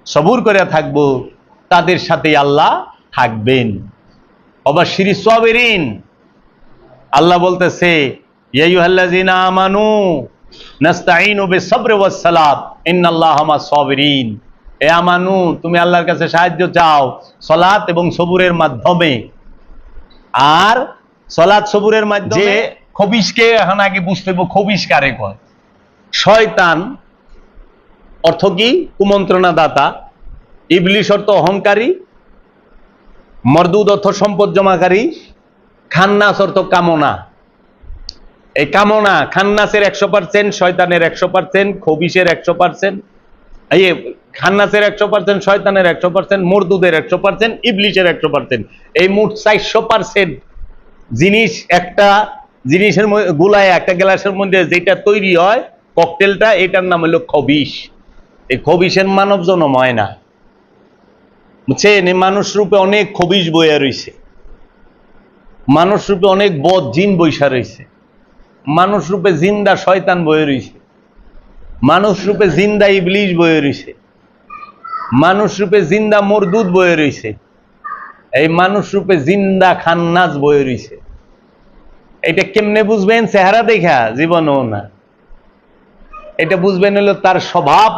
সবুর করে থাকবো, তাদের সাথে আল্লাহ থাকবেন। অবাশশিরিস সাবিরিন, আল্লাহ বলতেছে ইয়া আইয়ুহাল্লাযিনা আমানু নাস্তাঈনু বিস-সাবরি ওয়াস-সালাত ইন্নাল্লাহা মা'আস-সাবিরিন। এ আমানু, তুমি আল্লাহর কাছে সাহায্য চাও সালাত এবং সবুরের মাধ্যমে। আর সালাত সবুরের মাধ্যমে যে খবিশকে এখন আগে বুঝতে হবে, খবিশ কারে কয়। শয়তান অর্থ কি? কুমন্ত্রণা দাতা। ইবলিস অর্থ অহংকারী। মরদুদ অর্থ সম্পদ জমাকারী। খান্নাস অর্থ কামনা। এই কামনা খান্নাসের 100%, শয়তানের 100%, খবিশের 100%, এই খান্নাসের 100%, শয়তানের 100%, মরদুদের 100%, ইবলিশের 100%। এই মোট 400% জিনিস একটা জিনিসের গুলায়, একটা গ্লাসের মধ্যে যেটা তৈরি হয় ককটেলটা, এটার নাম হলো খবিশ। এই খবিশের মানব জন্ম হয় না, বুঝছেন? এই মানুষ রূপে অনেক খবিশ বইয়া রয়েছে, মানুষ রূপে অনেক বদ জিন বৈশা রয়েছে, মানুষ রূপে জিন্দা শয়তান বয়ে রয়েছে, মানুষ রূপে জিন্দা ইবলিশ বয়ে রয়েছে, মানুষ রূপে জিন্দা মরদুদ বয়ে রয়েছে, এই মানুষ রূপে জিন্দা খান্নাস বয়ে রয়েছে। এটা কেমনে বুঝবেন? চেহারা দেখা জীবনও না, এটা বুঝবেন হলো তার স্বভাব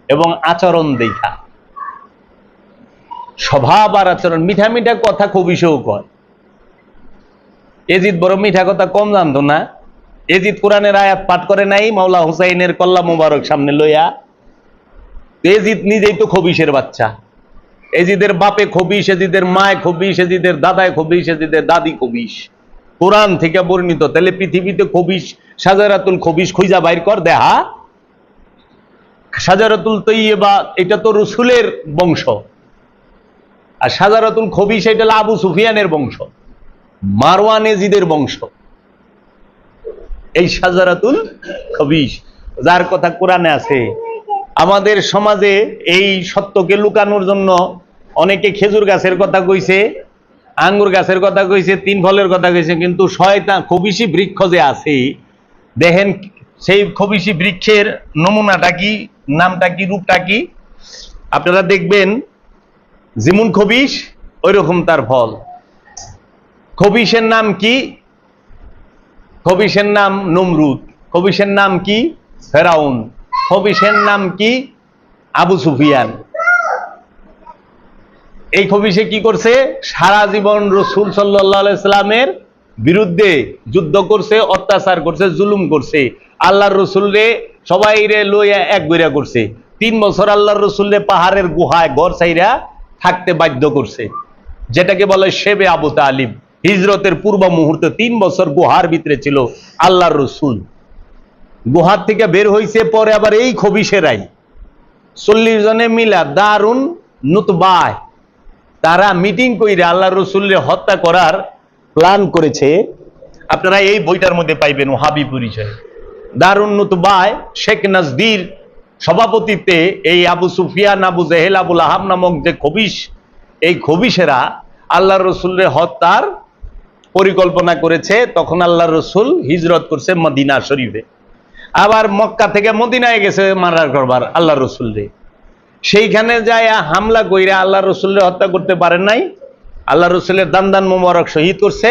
এবং আচরণ দেখা। স্বভাব আর আচরণ। মিঠা মিঠা কথা খবিশেও কয়। এজিদ বড় মিঠা কথা কম জানতো না। এজিদ কোরআনের আয়াত পাঠ করে নাই মাওলা হুসাইনের কল্লা মুবারক সামনে লইয়া। এজিদ নিজেই তো খবিশের বাচ্চা। এজিদের বাপে খবিশ, এজিদের মায় খবিশ, এজিদের দাদায় খবিশ, এজিদের দাদি খবিশ। কোরআন থেকে বর্ণিত। তাহলে পৃথিবীতে খবিশ, শাজারাতুল খবিশ খুঁজা বাইর কর দেহা। শাজারাতুল তৈয়্যিবা এটা তো রসুলের বংশ, আর শাজারাতুল খবিশ এটা হলো আবু সুফিয়ানের বংশ, মারওয়ান এজিদের বংশ। এই শাজারাতুল খবিশ যার কথা কোরআনে আছে। আমাদের সমাজে এই সত্যকে লুকানোর জন্য অনেকে খেজুর গাছের কথা কইছে, আঙ্গুর গাছের কথা কইছে, 3 ফলের কথা কইছে, কিন্তু শয়তান খবিশি বৃক্ষ যে আছে, দেখেন সেই খবিশি বৃক্ষের নমুনাটা কি, নামটা কি, রূপটা কি, আপনারা দেখবেন যেমন খবিশ ওই রকম তার ফল। খবিশের নাম কি? খবিশের নাম নমরুদ। খবিশের নাম কি? ফেরাউন। খবিশের নাম কি? আবু সুফিয়ান। এই খবিশে কি করছে? সারা জীবন রসুল সাল্লাল্লাহু আলাইহি সাল্লামের বিরুদ্ধে যুদ্ধ করছে, অত্যাচার করছে, জুলুম করছে। আল্লাহর রসুলরে সবাই রে লইয়া এক গইরা করছে। 3 বছর আল্লাহর রসুলরে পাহাড়ের গুহায় ঘর ছাইরা থাকতে বাধ্য করছে, যেটাকে বলে শেবে আবু তালিব। হিজরতের পূর্ব মুহূর্তে 3 বছর গুহার ভিতরে ছিল আল্লাহর রসুল। গুহার থেকে বের হইছে পরে আবার এই খবিশেরাই 40 জনে মিলা দারুন নুতবায় তারা মিটিং কইরা আল্লাহর রসুলরে হত্যা করার প্ল্যান করেছে। আপনারা এই বইটার মধ্যে পাইবেন ওহাবি পরিচয়। দারুন নুতবায় শেখ নাজদির সভাপতিত্বে এই আবু সুফিয়ান, আবু জেহেল, আবুল আহাব নামক যে খবিশ, এই খবিশেরা আল্লাহর রসুলের হত্যার পরিকল্পনা করেছে। তখন আল্লাহর রসুল হিজরত করছে মদিনা শরীফে, আবার মক্কা থেকে মদিনায় গেছে মারার করবার আল্লাহর রসুলরে। সেইখানে যায় হামলা কইরা আল্লাহর রসুলের হত্যা করতে পারেন নাই। আল্লাহর রসুলের দান মোবারক শহীদ করছে।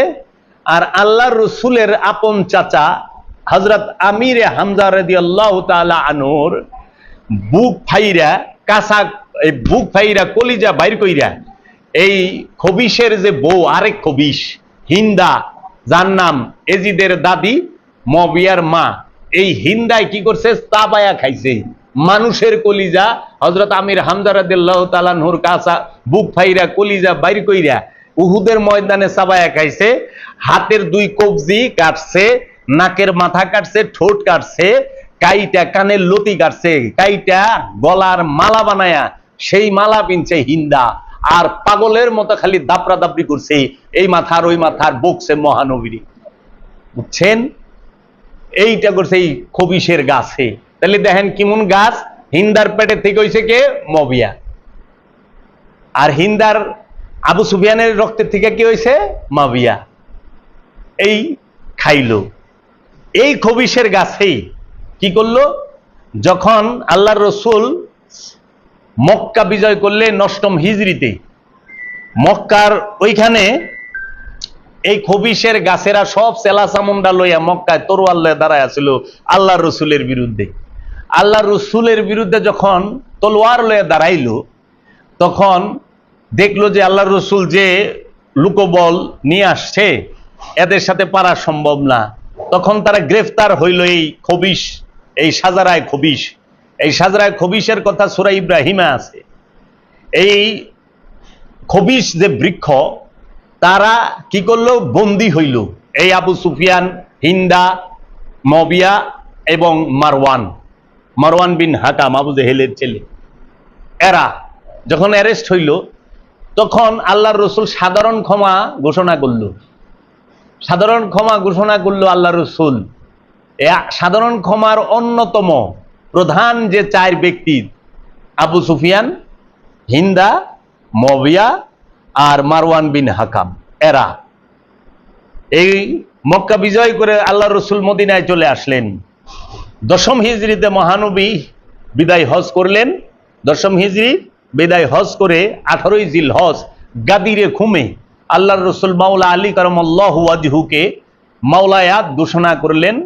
আর আল্লাহর রসুলের আপন চাচা হযরত আমিরে হামজা রাদিয়াল্লাহু তাআলা আনহুর বুক ফাইরা বুক ফাইরা কলিজা বাইর কইরা এই খবিশের যে বউ, আরেক খবিশ হিন্দা, যার নাম এজিদের দাদি মুয়াবিয়ার মা, এই হিন্দায় কি করছে? তাবায়া খাইছে মানুষের কলিজা। হযরত আমির হামজা রাদিয়াল্লাহু তাআলা আনহুর কাছা বুক ফাইরা কলিজা বাইর কইরা উহুদের ময়দানে চাবায়া খাইছে। হাতের 2 কবজি কাটছে, নাকের মাথা কাটছে, ঠোঁট কাটছে, কাইটা কানের লতি কাটছে, কাইটা গলার মালা বানায়া সেই মালা পিনছে হিন্দা। আর পাগলের মতো খালি দাপড়া দাপড়ি করছে, এই মাথার ওই মাথার বকছে মহানবীর। বুঝছেন? এইটা করছে এই খবিশের গাছে। তাহলে দেখেন কেমন গাছ। হিন্দার পেটে থেকে হইছে কে? মুয়াবিয়া। আর হিন্দার আবু সুফিয়ানের রক্তের থেকে কি হইছে? মুয়াবিয়া। এই খাইলো। এই খবিশের গাছেই কি করলো? যখন আল্লাহর রসুল মক্কা বিজয় করলেন 9ম হিজরিতে। মক্কার ওইখানে এই খবিশের গাছেরা সব চেলাচামুন্ডা লইয়া মক্কায় তরোয়াল লইয়া দাঁড়ায় আছিল আল্লাহ রসুলের বিরুদ্ধে। আল্লাহ রসুলের বিরুদ্ধে যখন তলোয়ার লইয়া দাঁড়াইল, তখন দেখলো যে আল্লাহ রসুল যে লোকবল নিয়ে আসছে, এদের সাথে পারা সম্ভব না। তখন তারা গ্রেফতার হইল এই খবিশ, এই সাজারায় খবিশ। এই সাজারায় খবিশের কথা সূরা ইব্রাহিমে আছে। এই খবিশ যে বৃক্ষ, তারা কি করলো? বন্দী হইল এই আবু সুফিয়ান, হিন্দা, মবিয়া এবং মারওয়ান বিন হাকাম, আবু জেহেলের ছেলে। এরা যখন অ্যারেস্ট হইল, তখন আল্লাহর রসুল সাধারণ ক্ষমা ঘোষণা করল। সাধারণ ক্ষমা ঘোষণা করল আল্লাহ রসুল। সাধারণ ক্ষমার অন্যতম প্রধান যে 4 ব্যক্তি, আবু সুফিয়ান, হিন্দা, মবিয়া আর মারওয়ান বিন হাকাম, এরা এই মক্কা বিজয় করে আল্লাহ রসুল মদিনায় চলে আসলেন। 10ম হিজরিতে মহানবী বিদায় হজ করলেন। 10ম হিজরি বিদায় হজ করে 18ই জিলহজ গাদিরে খুমে আল্লাহর রসুল মাওলা আলী কারামাল্লাহু ওয়াজহুকে মাওলায়াত ঘোষণা করলেন,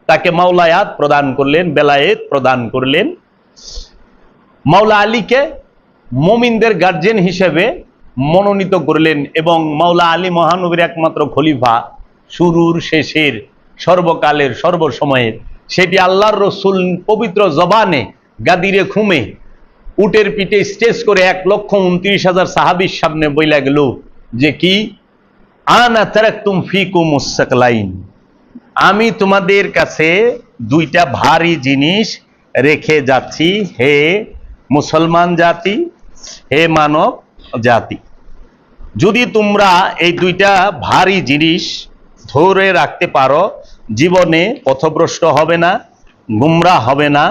তাকে মাওলায়াত প্রদান করলেন, বেলায়েত প্রদান করলেন। মাওলা আলীকে মুমিনদের গার্জিয়ান হিসেবে মনোনীত করলেন এবং মাওলা আলী মহানবীর একমাত্র খলিফা, শুরুর শেষের, সর্বকালের, সর্বসময়ের। সেটি আল্লাহর রসুল পবিত্র জবানে গাদিরে খুমে উটের পিঠে স্টেজ করে 1,29,000 সাহাবীর সামনে বইলা গেল যে কি, আনা তারাকতুম ফিকুমুস সাকলাইন, আমি তোমাদের কাছে 2টা ভারী জিনিস রেখে যাচ্ছি, হে মুসলমান জাতি, হে মানব জাতি। যদি তোমরা এই 2টা ভারী জিনিস ধরে রাখতে পারো, জীবনে পথভ্রষ্ট হবে না, গুমরা হবে না,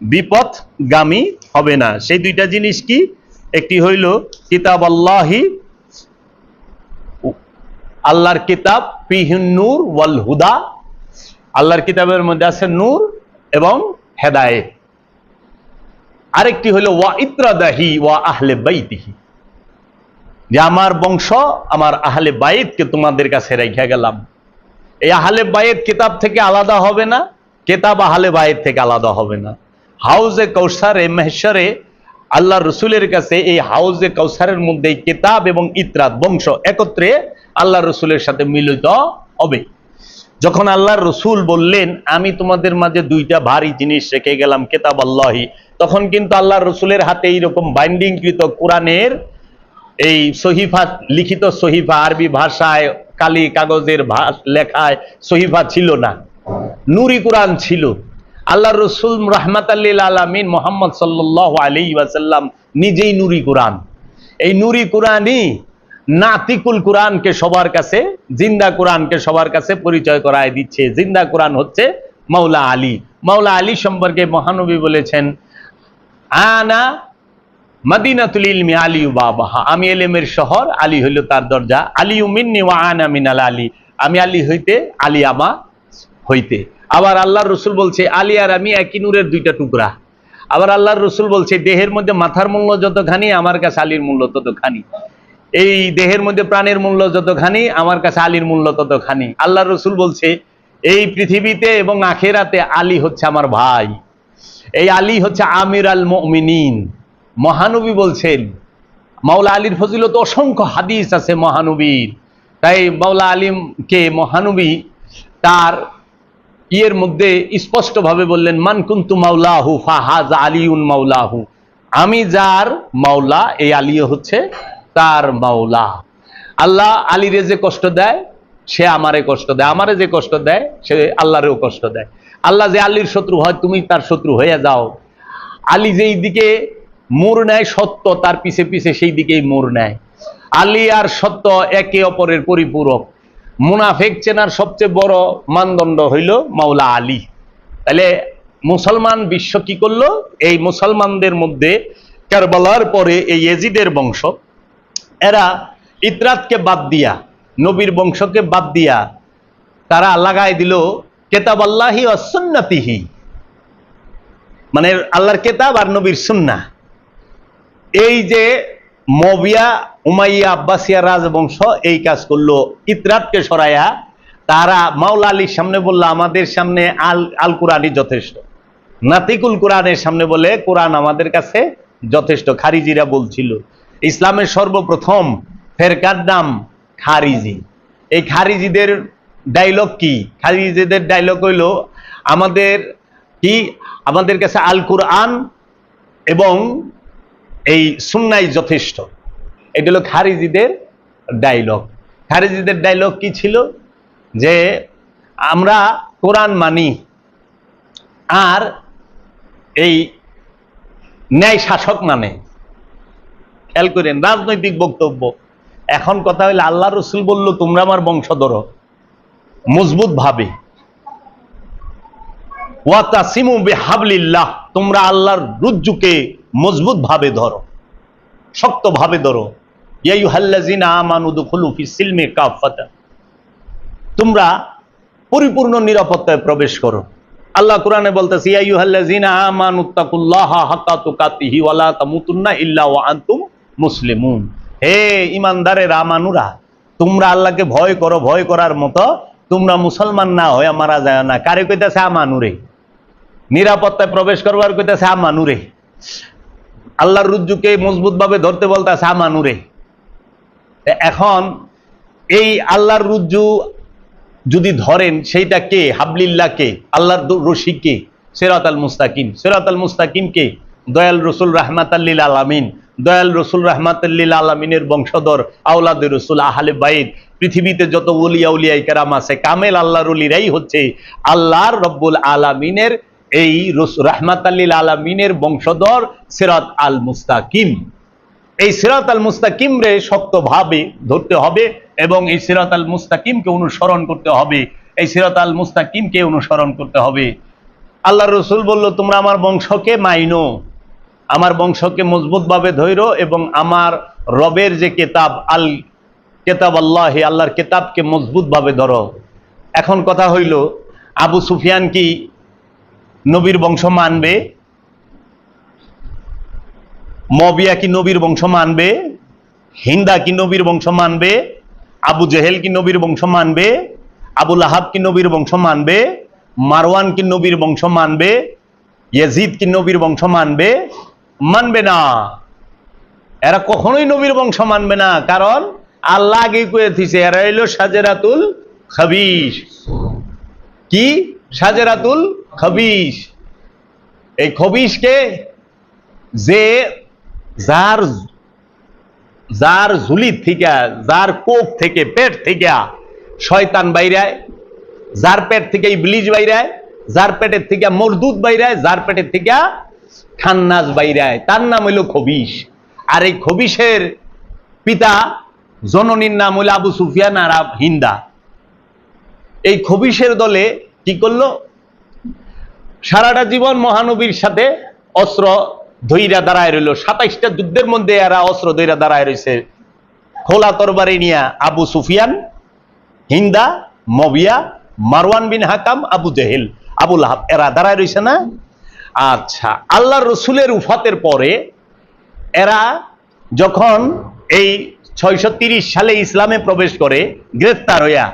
বিপথগামী হবে না। সেই 2টা জিনিস কি? একটি হইল কিতাব আল্লাহি, আল্লাহর কিতাব, ফিহিন নূর ওয়াল হুদা, আল্লাহর কিতাবের মধ্যে আছে নূর এবং হেদায়েত। আরেকটি হইল ওয়া ইত্রাদাহি ওয়া আহলে বাইতিহি, যে আমার বংশ, আমার আহলে বাইতকে তোমাদের কাছে রেখে গেলাম। এই আহলে বাইত কিতাব থেকে আলাদা হবে না, কিতাব আহলে বাইত থেকে আলাদা হবে না। হাউজে কাউসারে মেহশরে আল্লাহ রসুলের কাছে এই হাউজে কাউসারের মধ্যে কিতাব এবং ইত্রাত বংশ একত্রে আল্লাহ রসুলের সাথে মিলিত হবে। যখন আল্লাহর রসুল বললেন আমি তোমাদের মাঝে 2টা ভারী জিনিস রেখে গেলাম, কিতাব আল্লাহি, তখন কিন্তু আল্লাহর রসুলের হাতে এইরকম বাইন্ডিংকৃত কোরআনের এই সহিফা, লিখিত সহিফা, আরবি ভাষায় কালি কাগজের লেখায় সহিফা ছিল না, নুরি কোরআন ছিল। আল্লাহর রসুল রাহমাতাল লিল আলামিন মুহাম্মদ সাল্লাল্লাহু আলাইহি ওয়াসাল্লাম নিজেই নুরি কোরআন। এই নুরি কোরআনই নাতিকুল কোরআনকে সবার কাছে, জিন্দা কোরআনকে সবার কাছে পরিচয় করায় দিচ্ছে। জিন্দা কোরআন হচ্ছে মাওলা আলী। মাওলা আলী সম্পর্কে মহানবী বলেছেন, আনা মদিনাতুল ইলমি আলী বাবাহা, আমি ইলমের শহর, আলী হইল তার দরজা। আলী মিন্নি ওয়া আনা মিনাল আলী, আমি আলী হইতে, আলী আমা হইতে। আবার আল্লাহর রসুল বলছে আলী আর আমি একই নূরের 2টা টুকরা। আবার আল্লাহর রসুল বলছে দেহের মধ্যে মাথার মূল্য যতখানি, আমার কাছে আলীর মূল্য ততখানি। এই দেহের মধ্যে প্রাণের মূল্য যতখানি, আমার কাছে আলীর মূল্য ততখানি। আল্লাহর রসুল বলছে এই পৃথিবীতে এবং আখেরাতে আলী হচ্ছে আমার ভাই, এই আলী হচ্ছে আমির আল মুমিনিন। মহানবী বলছেন, মাওলা আলীর ফজিলত অসংখ্য হাদিস আছে মহানবীর। তাই মাওলা আলীকে মহানবী তার ইয়ের মধ্যে স্পষ্টভাবে বললেন, মান কুনতু মাওলাহু ফাহাযা আলিউন মাওলাহু, আমি যার মাওলা, এই আলীও হচ্ছে তার মাওলা। আল্লাহ আলীরে যে কষ্ট দেয় সে আমারে কষ্ট দেয়, আমারে যে কষ্ট দেয় সে আল্লাহরেও কষ্ট দেয়। আল্লাহ যে আলীর শত্রু হয়, তুমি তার শত্রু হয়ে যাও। আলী যেই দিকে মোড় নেয় সত্য, তার পিছে পিছে সেই দিকেই মোড় নেয়। আলী আর সত্য একে অপরের পরিপূরক। মুনাফেক চেনার সবচেয়ে বড় মানদণ্ড হইল মাওলা আলী। তাহলে মুসলমান বিশ্ব কি করলো? এই মুসলমানদের মধ্যে কারবালার পরে এই ইয়াজিদের বংশ, এরা ইতরাতকে বাদ দিয়া, নবীর বংশকে বাদ দিয়া তারা লাগাই দিল কিতাব আল্লাহি ওয়া সুন্নতিহি, মানে আল্লাহর কিতাব আর নবীর সুন্নাহ। এই যে মবিয়া উমাইয়া আব্বাসিয়া রাজবংশ এই কাজ করলো, ইতরাতকে সরাইয়া তারা মাওলা আলীর সামনে বললো আমাদের সামনে আল কোরআনই যথেষ্ট, নাতিকুল কোরআনের সামনে বলে কোরআন আমাদের কাছে যথেষ্ট। খারিজিরা বলছিল ইসলামের সর্বপ্রথম ফেরকার নাম খারিজি। এই খারিজিদের ডায়লগ কি? খারিজিদের ডায়লগ হইল আমাদের কাছে আল কোরআন এবং এই সুন্নাই যথেষ্ট। এটা হলো খারিজিদের ডায়লগ। খারিজিদের ডায়লগ কি ছিল? যে আমরা কোরআন মানি আর এই ন্যায় শাসক মানে। খেয়াল করেন রাজনৈতিক বক্তব্য। এখন কথা হইলে আল্লাহ রসুল বলল তোমরা আমার বংশধর মজবুত ভাবে, ওয়াতাসিমু বিহাবলিল্লাহ, তোমরা আল্লাহর রুজ্জুকে মজবুত ভাবে ধরো, শক্ত ভাবে ধরো। ইয়া আইয়ুহাল্লাযিনা আমানু দুখুলু ফিস সিলমি কাফাতা, তোমরা পরিপূর্ণ নিরাপত্তায় প্রবেশ করো। আল্লাহ কোরআনে বলতেছে ইয়া আইয়ুহাল্লাযিনা আমানুত্তাকুল্লাহা হাক্কা তুকাতিহি ওয়া লা তামুতুন্না ইল্লা ওয়া আনতুম মুসলিমুন। হে ঈমানদারেরা, আমানুরা, তোমরা আল্লাহকে ভয় করো, ভয় করার মতো তোমরা মুসলমান না হয়ে মারা যায় না। কারে কইতাছে? আমানুরে। নিরাপত্তায় প্রবেশ করবার কইতাছে আমানুরে। আল্লাহর রুজ্জুকে মজবুত ভাবে ধরতে বলতেছে আমানুরে। এখন এই আল্লাহর রুজ্জু যদি ধরেন সেইটা কে? হাবলিল্লাহ কে? আল্লাহর রশি কে? সিরাতাল মুস্তাকিম। সিরাতাল মুস্তাকিম কে? দয়াল রসুল রাহমাতাল লিল আলামিন। দয়াল রসুল রাহমাতাল লিল আলামিনের বংশধর আওলাদে রসুল আহলে বাইত। পৃথিবীতে যত ওলিয়া উলিয়া কেরাম আছে কামেল আল্লাহর ওলিরাই হচ্ছে আল্লাহর রব্বুল আলামিনের এই রাহমাতাল লিল আলামিনের বংশধর সিরাত আল মুস্তাকিম। এই সিরাত আল মুস্তাকিম রে শক্তভাবে ধরতে হবে এবং এই সিরাত আল মুস্তাকিমকে অনুসরণ করতে হবে। এই সিরাত আল মুস্তাকিমকে অনুসরণ করতে হবে। আল্লাহ রসুল বলল তোমরা আমার বংশকে মাইনো, আমার বংশকে মজবুত ভাবে ধৈর্য এবং আমার রবের যে কেতাব আল কেতাব আল্লাহ, আল্লাহর কেতাবকে মজবুত ভাবে ধরো। এখন কথা হইল আবু সুফিয়ান কি নবীর বংশ মানবে? মবিয়া কি নবীর বংশ মানবে? হিন্দা কি নবীর বংশ মানবে? আবু জেহেল কি নবীর বংশ মানবে? আবু লাহাব কি নবীর বংশ মানবে? মারওয়ান কি নবীর বংশ মানবে? ইয়াজিদ কি নবীর বংশ মানবে? মানবে না। এরা কখনোই নবীর বংশ মানবে না, কারণ আল্লাহ আগে কয়ে দিয়েছে এরা হইল সাজেরাতুল খাবিশ। কি? সাজেরাতুল খাবিশ। এই খবিশকে যে যার ঝুলি থেকে, যার কোক থেকে, পেট থেকে শয়তান বাইরায়, যার পেট থেকে ইবলিস বাইরায়, যার পেটের থেকে মরদুদ বাইরায়, যার পেটের থেকে খান্নাস বাইরায়, তার নাম হইল খবিশ। আর এই খবিশের পিতা জননীর নাম হইল আবু সুফিয়ান আর হিন্দা। এই খবিশের দলে কি করলো? সারাটা জীবন মহানবীর সাথে অস্ত্র ধইরা দাঁড়ায় রইল। 27টা যুদ্ধের মধ্যে এরা অস্ত্র ধইরা দাঁড়ায় রয়েছে খোলা তরবারি নিয়া। আবু সুফিয়ান, হিন্দা, মবিয়া, মারওয়ান বিন হাকাম, আবু জেহেল, আবু লাহাব, এরা দাঁড়ায় রয়েছে না? আচ্ছা, আল্লাহর রসুলের উফাতের পরে এরা যখন এই 630 সালে ইসলামে প্রবেশ করে গ্রেফতার হইয়া,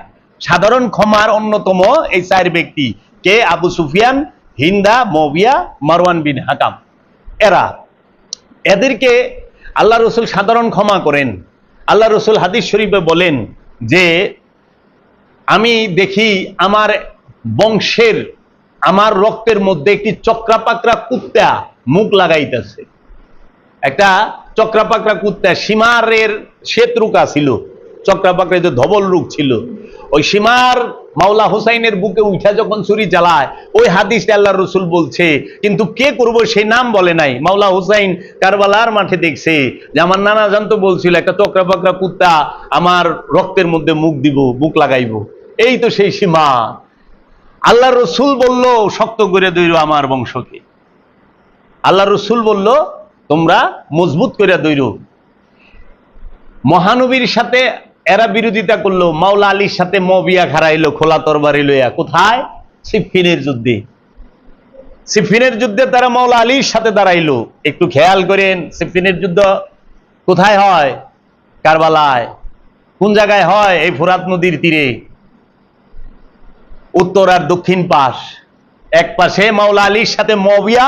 সাধারণ ক্ষমার অন্যতম এই 4 ব্যক্তি কে? আবু সুফিয়ান, হিন্দা, মবিয়া, মারওয়ান বিন হাকাম। এদেরকে আল্লাহ রসুল সাধারণ ক্ষমা করেন। আল্লাহ রসুল হাদিস শরীফে বলেন যে আমি দেখি আমার বংশের, আমার রক্তের মধ্যে একটি চক্রাপাকরা কুত্তা মুখ লাগাইতেছে। একটা চক্রাপাকরা কুত্তা, সীমারের শ্বেত রুকা ছিল, চক্রাপাকরা যে ধবল রূপ ছিল, ওই সীমার মাওলা হুসাইনের বুকে উঠা যখন ছুরি চালায়, ওই হাদিসটা আল্লাহ রসুল বলছে, কিন্তু কে করব সেই নাম বলে নাই। মাওলা হুসাইন কারবালার মাঠে দেখছে যে আমার নানা জানতো বলছিল একটা চক্রাপাকরা কুত্তা আমার রক্তের মধ্যে মুখ দিব, বুক লাগাইব। এই তো সেই সীমা। আল্লাহ রসুল বলল শক্ত করে দইরো আমার বংশকে। আল্লাহ রসুল বলল তোমরা মজবুত করে দইরো। মহানবীর সাথে এরা বিরোধিতা করলো। মাওলা আলীর সাথে মবিয়া খারাইলো খোলা তরবারি লইয়া। কোথায়? সিফফিনের যুদ্ধে। সিফিনের যুদ্ধে তারা মাওলা আলীর সাথে দাঁড়াইলো। একটু খেয়াল করেন, সিফিনের যুদ্ধ কোথায় হয়? কারবালায়। কোন জায়গায় হয়? এই ফোরাত নদীর তীরে, উত্তর আর দক্ষিণ পাশ। এক পাশে মাওলা আলীর সাথে মুয়াবিয়া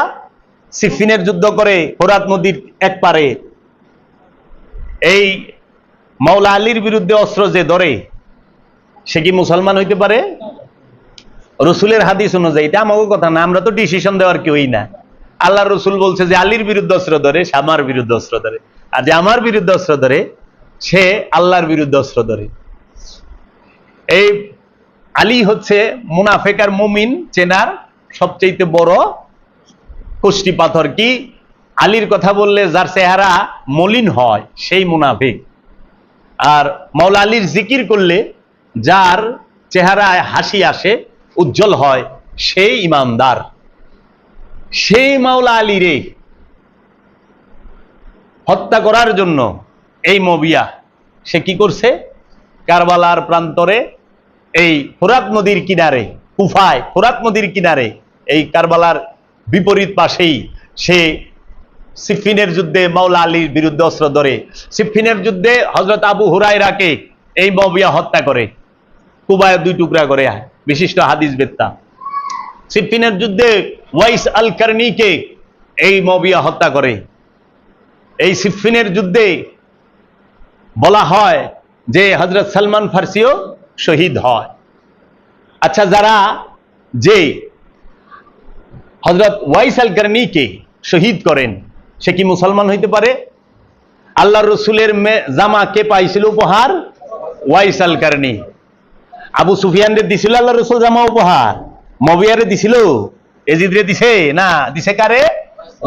সিফিনের যুদ্ধ করে ফোরাত নদীর এক পারে। এই মাওলা আলীর বিরুদ্ধে অস্ত্র যে ধরে সে কি মুসলমান হইতে পারে? রসুলের হাদিস অনুযায়ী, এটা আমাকে কথা না, আমরা তো ডিসিশন দেওয়ার কেউই না। আল্লাহ রসুল বলছে যে আলীর বিরুদ্ধে অস্ত্র ধরে সে আমার বিরুদ্ধে অস্ত্র ধরে, আর যে আমার বিরুদ্ধে অস্ত্র ধরে সে আল্লাহর বিরুদ্ধে অস্ত্র ধরে। এই আলী হচ্ছে মুনাফেক আর মুমিন চেনার সবচেয়ে বড় কষ্টি পাথর। কি? আলীর কথা বললে যার চেহারা মলিন হয় সেই মুনাফেক, আর মাওলা আলীর জিকির করলে যার চেহারায় হাসি আসে, উজ্জ্বল হয়, সেই ইমানদার। সেই মাওলা আলীরে হত্যা করার জন্য এই মুয়াবিয়া সে কি করছে? কারবালার প্রান্তরে, এই ফোরাত নদীর কিনারে, কুফায় ফোরাত নদীর কিনারে, এই কারবালার বিপরীত পাশেই সে সিফিনের যুদ্ধে মাওলা আলীর বিরুদ্ধে অস্ত্র ধরে। সিফিনের যুদ্ধে হযরত আবু হুরায়রাকে এই মুয়াবিয়া হত্যা করে, কুবায় 2 টুকরা করে। বিশিষ্ট হাদিস বেত্তা। সিফিনের যুদ্ধে ওয়াইস আল কারনিকে এই মুয়াবিয়া হত্যা করে। এই সিফিনের যুদ্ধে বলা হয় যে হযরত সালমান ফার্সিও শহীদ হয়। আচ্ছা, যারা যে হযরত ওয়াইস আল কারনিকে শহীদ করেন সে কি মুসলমান হইতে পারে? আল্লাহ রসুলের জামা কে পাইছিল উপহার? ওয়াইস আল কারনি। আবু সুফিয়ান রে দিছিল আল্লাহ রসুল জামা উপহার? মুয়াবিয়ারে দিছিল? এজিদ রে দিছে? না, দিছে কারে?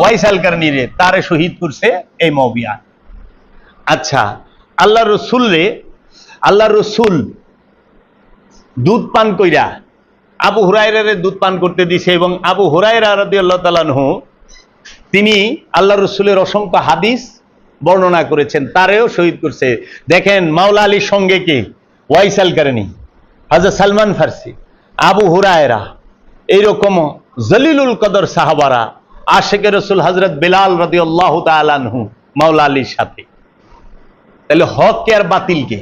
ওয়াইস আল কারনি রে। তারে শহীদ করছে এই মুয়াবিয়া। আচ্ছা, আল্লাহ রসুল দুধ পান কইরা আবু হুরায়রারে দুধ পান করতে দিছে, এবং আবু হুরায়রা রাদিয়াল্লাহু তাআলা আনহু তিনি আল্লাহ রসুলের অসংখ্য হাদিস বর্ণনা করেছেন, তারেও শহীদ করছে। দেখেন, মাওলা আলীর সঙ্গে কে? ওয়াইস আল কারনি, হযরত সালমান ফার্সি, আবু হুরায়রা, এইরকম জলিলুল কদর সাহাবারা, আশিকে রসুল হযরত বেলাল রাদিয়াল্লাহু তাআলা আনহু মাওলা আলীর সাথে। তাহলে হক কে আর বাতিল কে?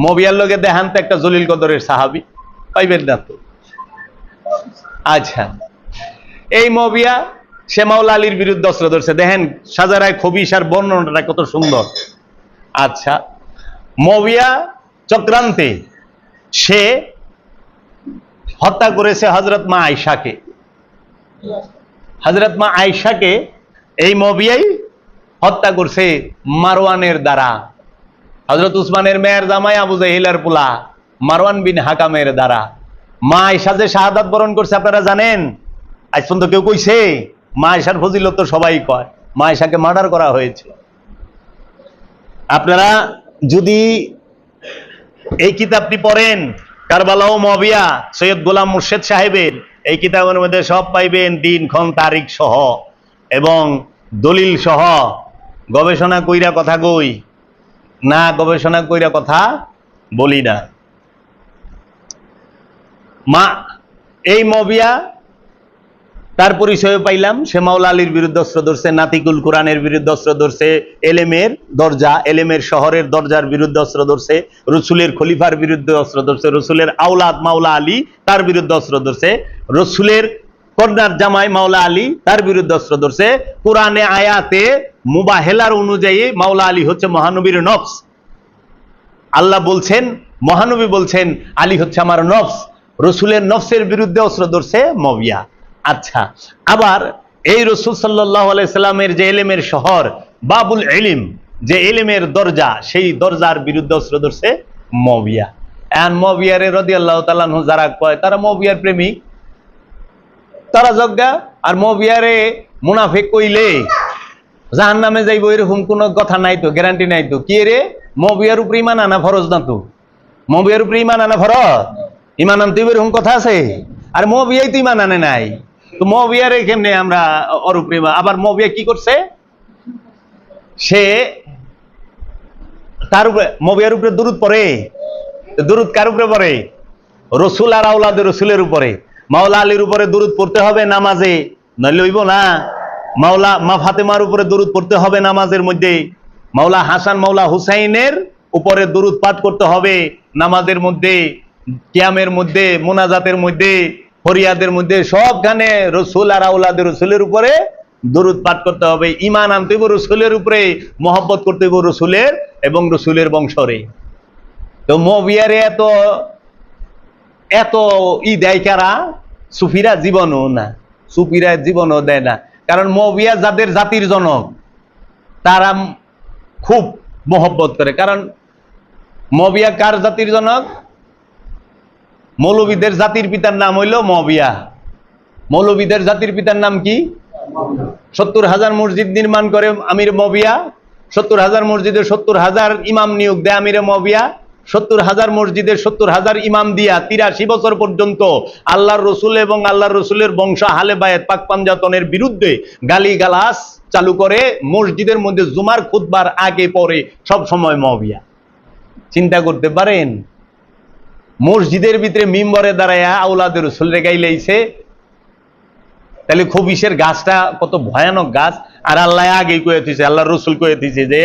মুয়াবিয়ার লগে দেখান তো একটা জলিল কদরের সাহাবী, পাইবেন না তো। আচ্ছা, এই মুয়াবিয়া সে মাওলা আলীর বিরুদ্ধে অস্ত্র ধরছে। দেখেন সাজারায় খবিসার বর্ণনাটা কত সুন্দর। আচ্ছা, মুয়াবিয়া চক্রান্তে সে হত্যা করেছে হযরত মা আয়েশাকে। হযরত মা আয়েশাকে এই মুয়াবিয়াই হত্যা করছে মারওয়ানের দ্বারা। হযরত উসমানের মেয়ের জামাই আবু জাহিলের পোলা মারওয়ান বিন হাকামের দ্বারা। মা আয়েশা যে শাহাদাত বরণ করছে আপনারা জানেন? আজ পর্যন্ত কেউ কইছে? মা আয়েশার ফজিলত তো সবাই কয়। মা আয়েশাকে মার্ডার করা হয়েছিল। আপনারা যদি এই কিতাবটি পড়েন, কারবালা ও মুয়াবিয়া, সৈয়দ গোলাম মুর্শেদ সাহেবের এই কিতাবের মধ্যে সব পাইবেন, দিন ক্ষণ তারিখ সহ এবং দলিল সহ। গবেষণা কইরা কথা কই না, গবেষণা কইরা কথা বলি না। মা এই মুয়াবিয়া তার পরিচয় পাইলাম, সে মাওলা আলীর বিরুদ্ধে অস্ত্র ধরছে, নাতিকুল কোরআনের বিরুদ্ধে অস্ত্র ধরছে, এলেমের দরজা, এলেমের শহরের দরজার বিরুদ্ধে অস্ত্র ধরছে, রসুলের খলিফার বিরুদ্ধে অস্ত্র ধরছে, রসুলের আওলাদ মাওলা আলী তার বিরুদ্ধে অস্ত্র ধরছে, রসুলের কন্যার জামাই মাওলা আলী তার বিরুদ্ধে অস্ত্র ধরছে। কোরআনে আয়াতে মুবাহেলার অনুযায়ী মাওলা আলী হচ্ছে মহানবীর নফস। আল্লাহ বলছেন, মহানবী বলছেন আলী হচ্ছে আমার নফস। রসুলের নফসের বিরুদ্ধে অস্ত্র ধরছে মুয়াবিয়া। আচ্ছা, আবার এই রসুল সাল্লাল্লাহু আলাইহি সাল্লামের যে এলেমের শহর বাবুল ইলম, যে এলেমের দরজা, সেই দরজার বিরুদ্ধে অস্ত্র ধরছে মুয়াবিয়া। এখন মুয়াবিয়ারে রাদিয়াল্লাহু তাআলা আনহু যারা কয় তারা মুয়াবিয়ার প্রেমিক, তারা যজ্ঞা। আর মুয়াবিয়ারে মুনাফিক কইলে জাহান্নামে যাইবো এরকম কোনো কথা নাই তো, গ্যারান্টি নাই তো। কি রে, মুয়াবিয়ার উপরে ঈমান আনা ফরজ না তো? মুয়াবিয়ার উপরে ঈমান আনা ফরজ? ঈমান আনতে এরকম কথা আছে? আর মুয়াবিয়াই তো ঈমান আনে নাই, তো মুয়াবিয়ারে কেমনে আমরা ওর উপরে? আবার মুয়াবিয়া কি করছে? সে তার উপরে, মুয়াবিয়ার উপরে দুরূদ পড়ে। দুরূদ কার উপরে পড়ে? রসুল আর আওলাদে রসুলের উপরে। মাওলা আলীর উপরে দুরূদ পড়তে হবে নামাজে, নইলে হইব না। মাওলা মা ফাতেমার উপরে দরুদ পড়তে হবে নামাজের মধ্যে, মাওলা হাসান মাওলা হুসাইনের উপরে দরুদ পাঠ করতে হবে নামাজের মধ্যে, কিয়ামের মধ্যে, মোনাজাতের মধ্যে, ফরিয়াদের মধ্যে, সবখানে রসুল আর আওলাদে রসুলের উপরে দরুদ পাঠ করতে হবে। ঈমান আনতে হইব রসুলের উপরে, মহব্বত করতে হইব রসুলের এবং রসুলের বংশরে। তো মুআবিয়ারে এত এত দেয় কারা? সুফিরা জীবনও না, সুফিরা জীবনও দেয় না। কারণ মুআবিয়া যাদের জাতির জনক, তারা খুব মহব্বত করে। কারণ মুআবিয়া কার জাতির জনক? মৌলবীদের জাতির পিতার নাম হইল মুআবিয়া। মৌলবীদের জাতির পিতার নাম কি? 70,000 মসজিদ নির্মাণ করে আমির মুআবিয়া, 70,000 মসজিদে 70,000 ইমাম নিয়োগ দেয় আমিরে মুআবিয়া, 70,000 মসজিদে 70,000 ইমাম দিয়া 83 বছর পর্যন্ত আল্লাহর রসুল এবং আল্লাহর রসুলের বংশ আহলে বায়াত পাক পাঞ্জাতনের বিরুদ্ধে গালিগালাজ চালু করে মসজিদের মধ্যে জুমার খুতবার আগে পরে সব সময় মুআবিয়া। চিন্তা করতে পারেন? মসজিদের ভিতরে মিম্বরে দাঁড়ায়া আওলাদের রসুলরে গাইলেইছে। তাহলে খবিসের গাছটা কত ভয়ানক গাছ। আর আল্লাহ আগেই কয়ে দিয়েছে, আল্লাহর রসুল কয়ে দিয়েছে যে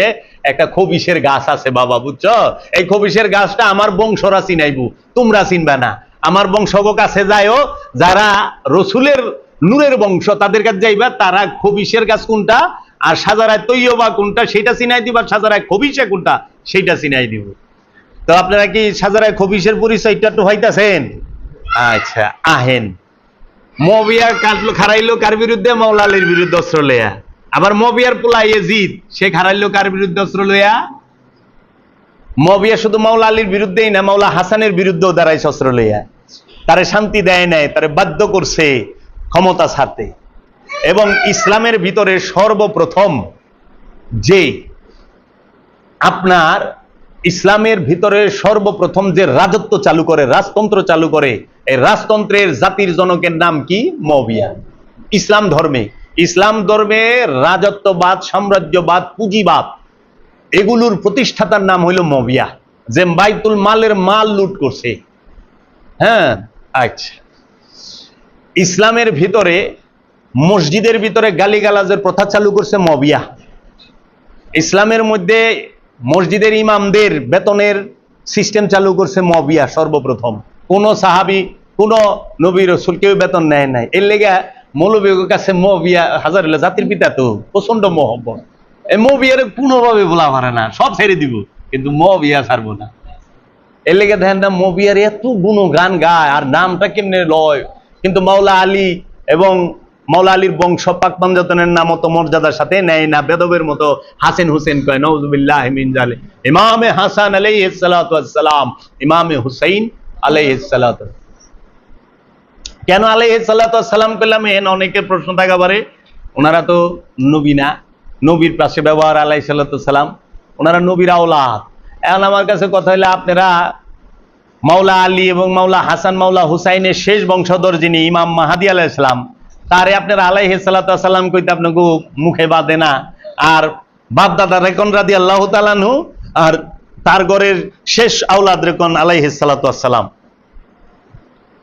একটা খবিসের গাছ আছে বাবা, বুঝছো? এই খবিসের গাছটা আমার বংশরা চিনাইবো, তোমরা চিনবা না। আমার বংশগ কাছে যাইও, যারা রসুলের নূরের বংশ তাদের কাছে যাইবা, তারা খবিসের গাছ কোনটা আর সাজারায় তৈয়বা কোনটা সেটা চিনাই দিবা, সাজারায় খবিসে কোনটা সেইটা চিনাই দিব। তো আপনারা কি সাজারায় খবিসের পরিচয়টা একটু হইতাছেন? আচ্ছা, আহেন। মুআবিয়া খারাইলো কার বিরুদ্ধে? মাওলা আলীর বিরুদ্ধে অস্ত্র লইয়া। আবার মুআবিয়ার পোলা ইয়াজিদ, সে খারাইলো কার বিরুদ্ধে অস্ত্র লইয়া? মুআবিয়া শুধু মাওলা আলীর বিরুদ্ধেই না, মাওলা হাসানের বিরুদ্ধেও দাঁড়াইছে অস্ত্র লইয়া। তারে শান্তি দেয় নাই, তারে বাধ্য করছে ক্ষমতা ছাড়তে। এবং ইসলামের ভিতরে সর্বপ্রথম যে আপনার ইসলামের ভিতরে সর্বপ্রথম যে রাজত্ব চালু করে, রাজতন্ত্র চালু করে, এই রাজতন্ত্রের জাতির জনকের নাম কি? মুআবিয়া। ইসলাম ধর্মে, ইসলাম ধর্মে রাজত্ববাদ, সাম্রাজ্যবাদ, পুঁজিবাদ এগুলোর প্রতিষ্ঠাতার নাম হইল মুআবিয়া, যে বাইতুল মালের মাল লুট করছে। হ্যাঁ, আচ্ছা। ইসলামের ভিতরে মসজিদের ভিতরে গালিগালাজের প্রথা চালু করছে মুআবিয়া। ইসলামের মধ্যে মসজিদের ইমামদের বেতনের সিস্টেম চালু করছে মুআবিয়া সর্বপ্রথম। কোন সাহাবী, কোন নবী রাসূল কেউ বেতন নেয় নাই। এর লেগে মৌলবীর কাছে মুআবিয়া হাজারুল্লাহ জাতির পিতা তো প্রচন্ড মহব্বত। এই মুআবিয়ারে কোনোভাবে বলা পারে না, সব ছেড়ে দিব, কিন্তু মুআবিয়া ছাড়বো না। এর লেগে দেখেন না মুআবিয়ার এত গুণগান গায়, আর নামটা কেমনে লয়। কিন্তু মাওলা আলী এবং মাওলা আলীর বংশ পাক পাঞ্জাতনের নাম তো মর্যাদার সাথে নেয় না, বেদবের মতো হাসান হুসেন কয়, নাউযুবিল্লাহি মিন জালিক। ইমামে হাসান আলাইহিস সালাতু ওয়াস সালাম, ইমামে হুসাইন আলাইহিস সালাতু। কেন আলাইহিস সালাতু ওয়াস সালাম পেলাম? এন অনেকের প্রশ্ন থাকা পারে, ওনারা তো নবী না, নবীর পাশে ব্যবহার আলাইহিস সালাতু ওয়াস সালাম, ওনারা নবীর আওলাদ। এখন আমার কাছে কথা হইলে, আপনারা মাওলা আলী এবং মাওলা হাসান মাওলা হুসাইনের শেষ বংশধর যিনি ইমাম মাহাদি আলাইহিস সালাম, তারে আপনারা আলাইহিস সালাতু ওয়াস সালাম কইতে আপনাকে মুখে বাঁধে না। আর বাপ দাদা রেকন রাদিয়াল্লাহু তাআলা আনহু, আর তার ঘরের শেষ আওলাদ রেকন আলাইহিস সালাতু ওয়াস সালাম,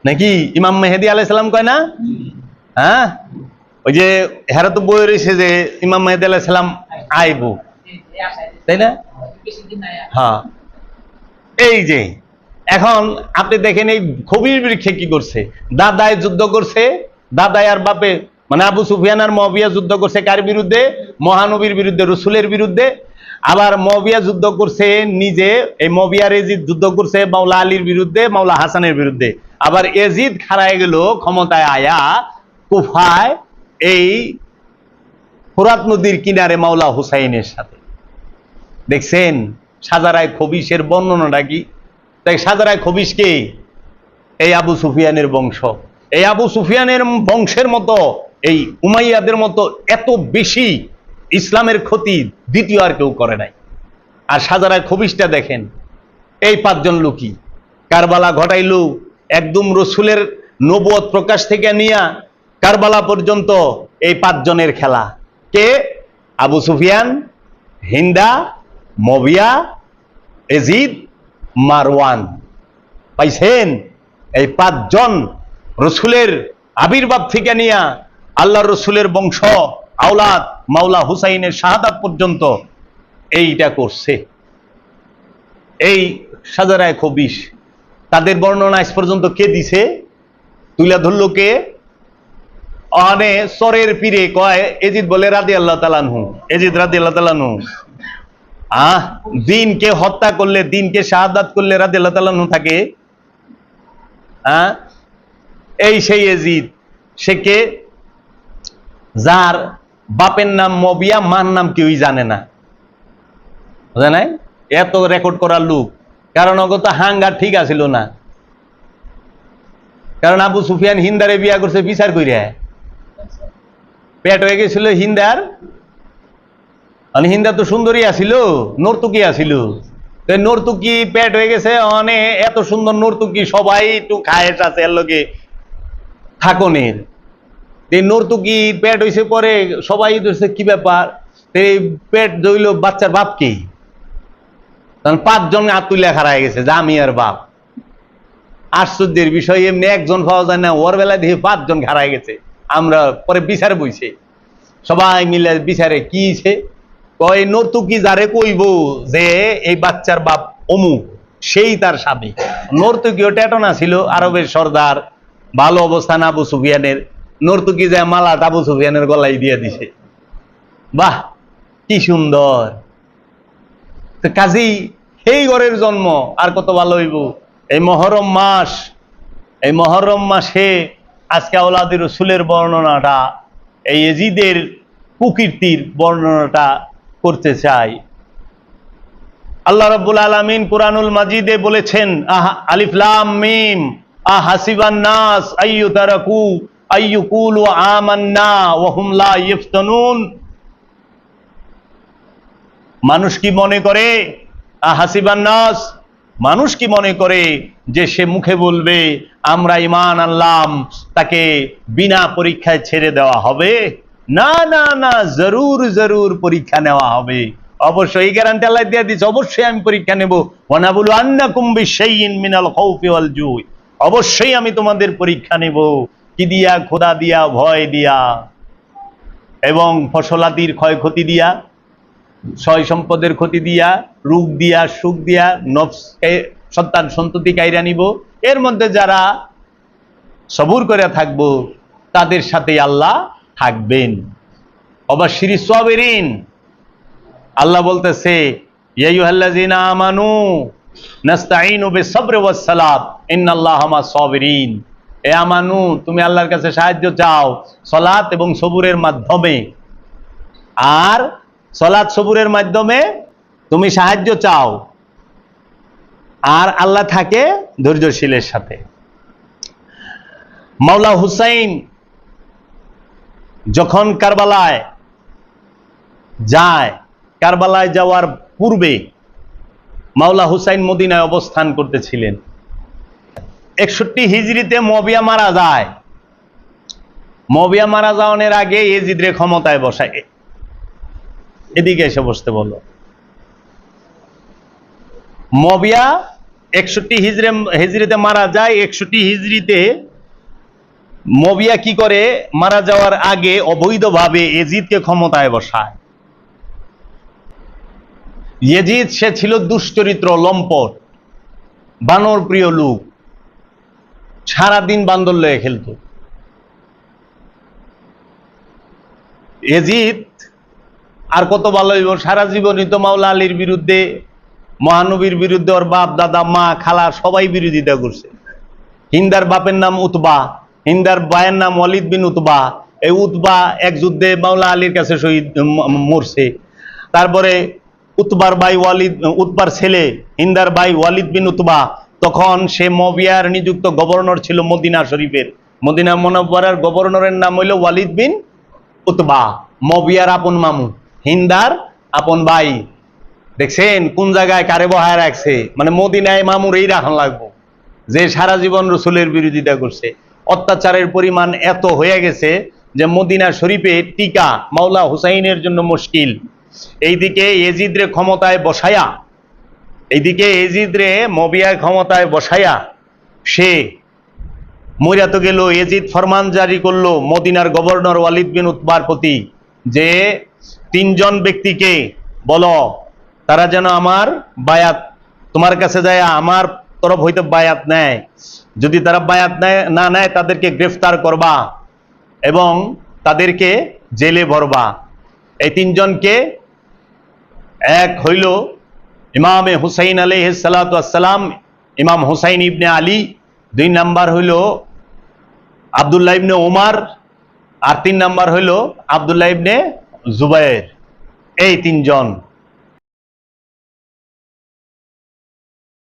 নাকি ইমাম মেহেদী আলাইহিস সালাম কয় না? হ্যাঁ, ওই যে হেরা তো বই রয়েছে যে ইমাম মেহেদী আলাইহিস সালাম আইবো, তাই না? হ্যাঁ, এই যে এখন আপনি দেখেন এই খবির বৃক্ষে কি করছে। দাদায় যুদ্ধ করছে, দাদায় আর বাপে মানে আবু সুফিয়ান আর মুআবিয়া যুদ্ধ করছে কার বিরুদ্ধে? মহানবীর বিরুদ্ধে, রসুলের বিরুদ্ধে। আবার মুআবিয়া যুদ্ধ করছে নিজে, এই মুআবিয়ার এজিদ যুদ্ধ করছে মাওলা আলীর বিরুদ্ধে, মাওলা হাসানের বিরুদ্ধে। আবার এজিদ খাড়ায় গেল ক্ষমতায় আয়া কুফায়, এই ফোরাত নদীর কিনারে মাওলা হুসাইনের সাথে। দেখছেন সাজারায় খবিসের বর্ণনাটা কি? তাই সাজারায় খবিস কে? এই আবু সুফিয়ানের বংশ। এই আবু সুফিয়ানের বংশের মতো, এই উমাইয়াদের মতো এত বেশি ইসলামের ক্ষতি দ্বিতীয় আর কেউ করে নাই। আর সাজারায় খবিসটা দেখেন, এই 5 জন লোকই কারবালা ঘটাইল। একদম রসুলের নবুয়ত প্রকাশ থেকে নিয়া কারবালা পর্যন্ত এই 5 জনের খেলা। কে? আবু সুফিয়ান, হিন্দা, মুআবিয়া, এজিদ, মারওয়ান। পাইছেন? এই 5 জন রসুলের আবির্ভাব থেকে নিয়া আল্লাহ রসুলের বংশ আওলাদ মাওলা হুসাইনের শাহাদাত পর্যন্ত এইটা করছে। এই সাজারায় খবিশ তাদের বর্ণনা আজ পর্যন্ত কে দিছে, তুলে ধরল কে? অনে সরের পীরে কয় এজিদ বলে রাদিয়াল্লাহু তাআলা আনহু, এজিদ রাদিয়াল্লাহু তাআলা আনহু দিনকে হত্যা করলে, দিনকে শাহাদাত করলে রাদিয়াল্লাহু তাআলা আনহু থাকে। এই সেই এজিদ, সে কে? যার বাপের নাম মবিয়া, মার নাম কেউই জানে না, বুঝে নাই? এত রেকর্ড করার লোক, কারণ অগত হাঙ্গার ঠিক আছিল না। কারণ আবু সুফিয়ান হিন্দারে বিয়া করছে বিচার কইরা, পেট হয়ে গেছিল হিন্দার। হিন্দা তো সুন্দরী আছিল, নর্তুকি আছিল, নর্তুকি পেট হয়ে গেছে। অনে এত সুন্দর নর্তুকি সবাই একটু খায়েস আছে এর লগে থাকনের। নর্তুকি পেট হয়েছে, পরে সবাই ধরছে কি ব্যাপার, এই পেট ধইল বাচ্চার বাপ কি? তখন 5 জন হাত তুলে খাড়ায় গেছে যে আমি আর বাপ। আশ্চর্যের বিষয়, এমনি একজন পাওয়া যায় না, ওর বেলায় দেখে 5 জন খাড়ায় গেছে। আমরা পরে বিচার বইছে, সবাই মিলে বিচারে কি কয় নর্তুকি যারে কইব যে এই বাচ্চার বাপ অমুক, সেই তার স্বামী। নর্তুকিও টেটনা ছিল, আরবের সর্দার, ভালো অবস্থান আবু সুফিয়ানের। নর্তুকি যে মালাট আবু সুফিয়ানের গলায় দিয়ে দিছে। বাহ, কি সুন্দর! কাজী এই ঘরের জন্ম, আর কত ভালো হইব। এই মহরম মাস, এই মহরম মাসে আজকে আওলাদ রাসূলের বর্ণনাটা, এই এজিদের কুকীর্তির বর্ণনাটা করতে চাই। আল্লাহ রাব্বুল আলামিন কুরআনুল মাজিদে বলেছেন, আলিফ লাম মিম আহাসিবান নাস আইয়ুতারাকু আইয়ুকুলু আমান্না ওয়া হুম লা ইফতানুন। মানুষ কি মনে করে, আহাসিবান নাস, মানুষ কি মনে করে যে সে মুখে বলবে আমরা ঈমান আনলাম, তাকে বিনা পরীক্ষায় ছেড়ে দেওয়া হবে? না না না, জরুর জরুর পরীক্ষা নেওয়া হবে। অবশ্যই গ্যারান্টি আল্লাহ দিয়ে দিচ্ছে, অবশ্যই আমি পরীক্ষা নেব। ওয়ানাবুলু আন্নাকুম বিশাইইন মিনাল খাউফি ওয়াল জুই, অবশ্যই আমি তোমাদের পরীক্ষা নেব। কি দিয়া? খোদা দিয়া, ভয় দিয়া, এবং ফসলাদির ক্ষয়ক্ষতি দিয়া, সয় সম্পদের ক্ষতি দিয়া, রোগ দিয়া, সুখ দিয়া, নফসকে সন্তান সন্ততি কাইরা নিব। এর মধ্যে যারা সবুর করে থাকবো তাদের সাথে আল্লাহ থাকবেন। অবাশশিরিস সাবিরিন, আল্লাহ বলতেছে ইয়া আইয়ুহাল্লাযীনা আমানু নাস্তাঈনু বিস-সাবরি ওয়াস-সালাত ইন্নাল্লাহা মা'আস-সাবিরিন। এ আমানু, তুমি আল্লাহর কাছে সাহায্য চাও সালাত এবং সবুরের মাধ্যমে। আর সালাত সবুরের মাধ্যমে তুমি সাহায্য চাও, আর আল্লাহ থাকে ধৈর্যশীলের সাথে। মাওলা হুসাইন যখন কারবালায় যায়, কারবালায় যাওয়ার পূর্বে মাওলা হুসাইন মদিনায় অবস্থান করতেছিলেন। 61 হিজরিতে মুয়াবিয়া মারা যায়। মুয়াবিয়া মারা যাওয়ার আগে ইয়াজিদরে ক্ষমতায় বসায়। এদিকে এসে বসতে বলো। মুয়াবিয়া 61 হিজরিতে মারা যায়। 61 হিজরিতে মুয়াবিয়া কি করে? মারা যাওয়ার আগে অবৈধভাবে ইয়াজিদকে ক্ষমতায় বসায়। ইয়াজিদ সে ছিল দুশ্চরিত্র, লম্পট, বানর প্রিয় লোক, সারাদিন বান্দর লয়ে খেলত। ইয়াজিদ আর কত ভালো হইব, সারা জীবনই তো মাওলা আলীর বিরুদ্ধে, মহানবীর বিরুদ্ধে ওর বাপ দাদা মা খালা সবাই বিরোধিতা করছে। হিন্দার বাপের নাম উতবা, হিন্দার ভাইয়ের নাম ওয়ালিদ বিন উতবা। এই উতবা এক যুদ্ধে মাওলা আলীর কাছে শহীদ মরছে। তারপরে উতবার ভাই ওয়ালিদ, উতবার ছেলে হিন্দার ভাই ওয়ালিদ বিন উতবা, তখন সে মুয়াবিয়ার নিযুক্ত গভর্নর ছিল মদিনা শরীফের। মদিনা মুনাওয়ারার গভর্নরের নাম হইল ওয়ালিদ বিন উতবা, মুয়াবিয়ার আপন মামু, হিন্দার আপন ভাই। দেখছেন কোন জায়গায় কারে বহায় রাখছে? মানে মদিনায় মামুর এই রাখন লাগবো যে সারা জীবন রসুলের বিরোধিতা করছে। অত্যাচারের পরিমাণ এত হয়ে গেছে যে মদিনা শরীফে টিকা মাওলা হুসাইনের জন্য মুশকিল। এইদিকে ইয়াজিদরে ক্ষমতায় বসায়া, এইদিকে ইয়াজিদরে মুয়াবিয়ার ক্ষমতায় বসায়া সে মরিয়া তো গেল, এজিদ ফরমান জারি করলো মদিনার গভর্নর ওয়ালিদ বিন উতবার প্রতি যে 3 জন ব্যক্তিকে বলো তারা যেন আমার বায়াত, তোমার কাছে যায় আমার তরফ হইতে বায়াত নেয়, যদি তারা বায়াত না নেয় তাদেরকে গ্রেফতার করবা এবং তাদেরকে জেলে ভরবা। এই 3 জনকে এক হইল ইমামে হুসাইন আলাইহিস সালাতু ওয়াস সালাম, ইমাম হুসাইন ইবনে আলী, 2 নাম্বার হইল আব্দুল্লাহ ইবনে উমার, আর 3 নাম্বার হইল আব্দুল্লাহ ইবনে জুবায়ের। এই 3 জন